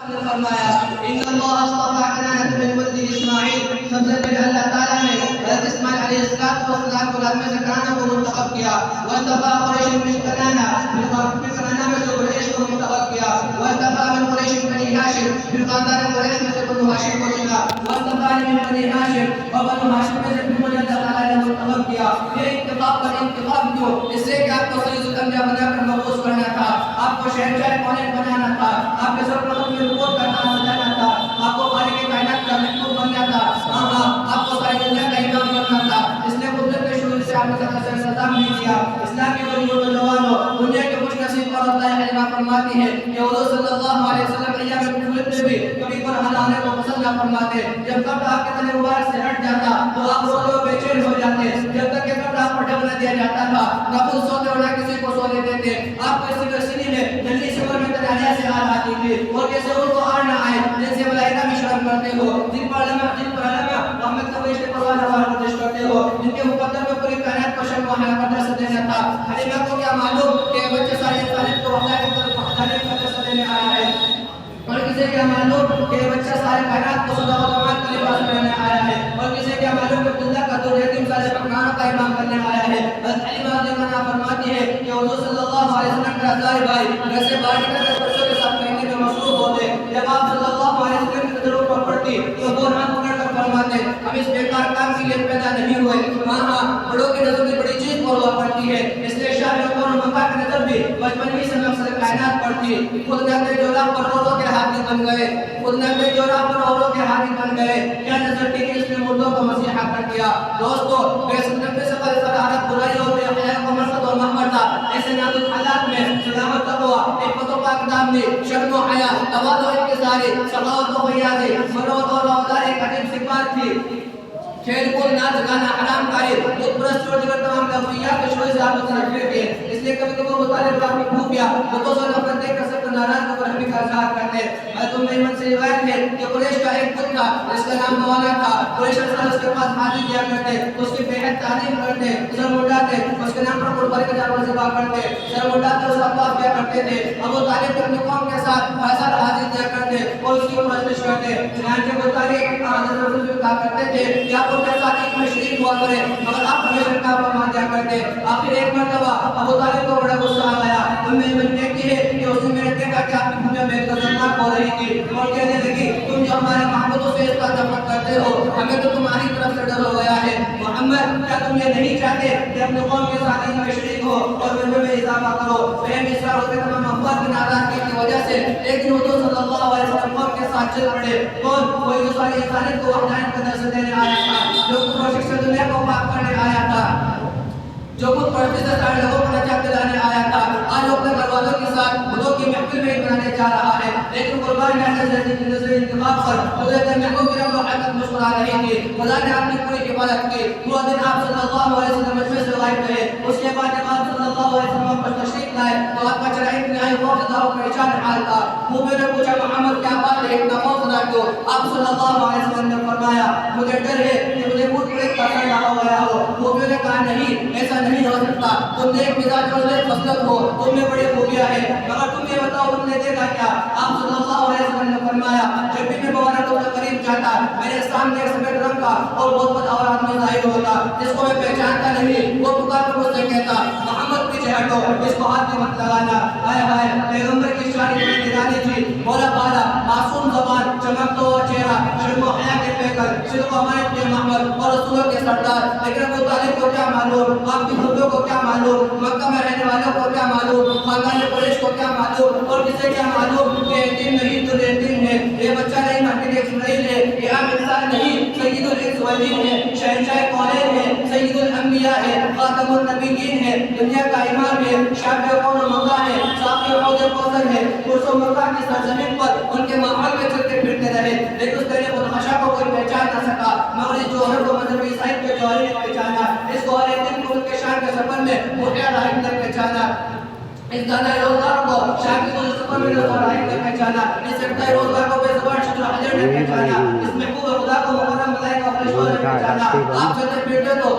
نے فرمایا ان اللہ اصطفى کنانۃ من ولد اسماعیل، سب سے پہلے اللہ تعالیٰ نے حضرت اسماعیل علیہ السلام کو اولاد میں سے کنانہ کو منتخب کیا، واصطفى قریش من کنانہ، پھر کنانہ میں سے قریش کو منتخب کیا، واصطفى من قریش بنی ہاشم، پھر خاندان قریش میں سے بنو ہاشم کو چنا، واصطفى من بنی ہاشم اور بنو ہاشم میں سے پھر اللہ تعالیٰ نے منتخب کیا۔ یہ انتخاب پر انتخاب کیوں؟ اس لیے کہ آپ کو سید الانبیاء بنا کر مبعوث کرنا تھا، آپ کو شہنشاہ کونین بنانا تھا، آپ کے سرپرست میں رپورٹ کا کام بنانا تھا، آپ کو خالق کائنات کا محبوب بننا تھا، آپ کو ساری دنیا کا امام بننا تھا۔ اس نے قدرت کے شروع سے آپ نے صدام نہیں کیا۔ اسلام کے غریبوں و نوجوانوں، دنیا کے خوش نصیب پر اللہ حلیمہ فرماتی ہے کہ حضور صلی اللہ علیہ وسلم ایام نبوت میں بھی کبھی پر ہلانے کو پسند نہ فرماتے۔ جب قبر آپ کے تن مبارک سے ہٹ جاتا تو آپ روتے و بے چین ہو جاتے، جب تک کہ قبر آپ کو ڈھک نہ دیا جاتا تھا، نہ خود سوتے اور نہ کسی کو سونے دیتے۔ آپ کو اس کے سینے میں جلدی سے اور میں تنہائی سے آ آتی تھی اور کیسے ان کو آر نہ آئے جن سے ملائکہ بھی شرم کرتے ہو، جن پر علماء رحمت کا فرشتے پروان نوار گردش کرتے ہو، جن کے مقدر میں پوری کائنات کو شرم و حیا کا درس دینا تھا۔ حلیمہ کو کیا معلوم کہ بچے سارے انسانیت کو وحدانیت کی طرف وحدانیت کا درس دینے آیا ہے، اور کسی کیا معلوم کہ بچہ سارے کائنات کو صدا و کمال کا لباس پہننے آیا ہے، اور کسی کیا معلوم کہ دنیا کا دور یتیم سارے پکوانوں کا امام کرنے آیا ہے۔ حضرت حلیمہ رضی اللہ عنہا فرماتی ہے کہ حضور صلی اللہ علیہ وسلم کا ہزار بھائی گھر سے باہر نکل کر بچوں کے ساتھ کھیلنے میں مصروف ہوتے، جب آپ صلی اللہ علیہ وسلم کی نظروں پر پڑتی تو وہ ہاتھ پکڑ کر فرماتے ہم اس بیکار کام کے لیے پیدا نہیں ہوئے، بڑوں کی نظر میں بڑی چیز پر ہوا کرتی ہے، اس لیے شاہ کون و مکہ کی نظر بھی بچپن ہی سے مقصد کائنات پڑتی۔ خود نبی جوراح پر اوروں کے ہاتھی بن گئے، خود نبی جوراح پر اوروں کے ہاتھی بن گئے، کیا نظر تھی کہ اس نے مردوں کو مسیحا کر دیا۔ دوستو بے صدقے سے عادت برائی اور بے حیا کو مرتد اور محمد تھا، ایسے نازک حالات میں سلامت تقوی، عفت و پاک دامنی، شرم و حیا، تواضع و انکساری، سخاوت و فیاضی، مروت اور رواداری ایک عجیب صفات تھی۔ کھیل کود ناچ گانا حرام کاری بت پرست اور دیگر تمام لغویات کے شروع سے آپ کو تنفیر کیے، اس لیے کبھی کبھی مطالب اپنی خوبیاں بتوں سے نفرت دیکھ کر سب ناراض ہو کر ہمیں کا اظہار کرتے۔ حضرت ام ایمن سے روایت ہے کہ قریش کا ایک بت تھا جس کا نام بوانا تھا، قریش اکثر اس کے پاس حاضری دیا کرتے، اس کی بے حد تعظیم کرتے، سر منڈاتے، اس کے نام پر قربانی کا جانور ذبح کرتے، سر منڈاتے اس کا طواف کیا کرتے تھے۔ ابو طالب اپنی قوم کے ساتھ ایسا حاضری دیا کرتے اور اس کی پرستش کرتے، چنانچہ ابو طالب حضرت رسول سے کہا کرتے تھے کہ آپ کے ساتھ ایک میں شریک ہوا کرے مگر آپ ہمیشہ کا فرما دیا کرتے۔ آخر ایک مرتبہ ابو طالب کو بڑا غصہ آ گیا، ام ایمن کہتی ہے کہ اس نے میں نے دیکھا کہ آپ کی بھومیا میں خطرناک ہو رہی تھی اور کہنے لگی تم جو ہمارے محبتوں سے اس کا نفرت کرتے ہو ہمیں تو تمہاری طرف سے ڈر ہو گیا ہے۔ محمد کیا تم یہ نہیں چاہتے کہ اپنے قوم کے ساتھ ان میں شریک ہو اور مجھے میں اضافہ کرو؟ فہم اسرار ہوتے تمام افواد کی ناراضگی کی وجہ سے ایک دن حضور صلی اللہ علیہ وسلم قوم کے ساتھ چل پڑے، کون؟ کوئی جو ساری انسانیت کو وحدانیت کا درس دینے آیا تھا، جو کوشش سے دنیا کو پاک کرنے آیا تھا، جو خود پرستی سے سارے لوگوں کو نجات دلانے آیا تھا، آج اپنے گھر والوں کے ساتھ خودوں کی محفل میں بنانے جا رہا ہے، لیکن قربان نظر انتخاب پر حضرت محبوب کی رب و حقیقت مسکرا رہی تھی۔ خدا نے آپ کی پوری حفاظت کی۔ وہ دن آپ صلی اللہ علیہ وسلم مجمع سے غائب رہے، اس کے بعد جب آپ صلی اللہ علیہ وسلم پر تشریف لائے تو آپ کا چہرہ انتہائی خوفزدہ اور پریشان حال تھا۔ مومنوں نے پوچھا محمد کیا بات ہے اتنا خوفزدہ کیوں؟ آپ صلی اللہ علیہ وسلم نے فرمایا مجھے ڈر ہے کہ مجھے بھوت پریت کا سایہ ہو گیا ہو۔ مومنوں نے کہا نہیں ایسا نہیں ہو سکتا، تم نیک مزاج اور نیک خصلت ہو، تم میں بڑی خوبیاں ہیں، مگر تم یہ بتاؤ تم نے دیکھا کیا؟ آپ صلی اللہ علیہ وسلم نے فرمایا جب بھی میں بوانا لوگ کے قریب جاتا میرے سامنے ایک سفید رنگ کا اور بہت بدعور آدمی ظاہر ہوتا جس کو میں پہچانتا نہیں، وہ پکار کر مجھ سے کہتا محمد پیچھے ہٹو، اس کو ہاتھ بھی مت لگانا۔ ہائے ہائے پیغمبر کی شانی میں نگرانی تھی، بولا بالا معصوم زبان، چمکتا ہوا چہرہ، شرم و حیا کے پیکر، صدق و امانت کے محمد اور رسولوں کے سردار۔ لیکن ابو طالب کو کیا معلوم، آپ کی خوبیوں کو کیا معلوم، مکہ میں رہنے والوں کو کیا معلوم، خاندان قریش کو کیا معلوم، اور کسے کیا معلوم کہ یتیم نہیں تو یتیم ہے، یہ بچہ نہیں مہدی اسماعیل ہے، یہ عام انسان نہیں، سید الانس والجن ہے، شہنشاہ کونین ہے، سید الانبیاء ہے، خاتم النبیین ہے، دنیا کا امام ہے، شافع کون و مکہ ہے، ساقی حوض کوثر ہے۔ پرس و مکہ کی سرزمین پر ان کے ماحول میں چلتے پھرتے رہے، لیکن اس طرح خودخشا کو کوئی پہچان نہ سکا، مگر اس جوہر کو مذہبی عیسائیت کے جوہر نے پہچانا، اس کو ہر دن کو ان کے شان کے سفر میں محیا راہب نے پہچانا، اس دانا روزگار کو شاکی کو سفر میں راہب نے پہچانا، اس سکتہ روزگار کو بے زبان شجر حجر نے پہچانا، اس محبوب خدا کو مقرم ملائکہ و فرشتوں نے پہچانا۔ آپ چلتے پھرتے تو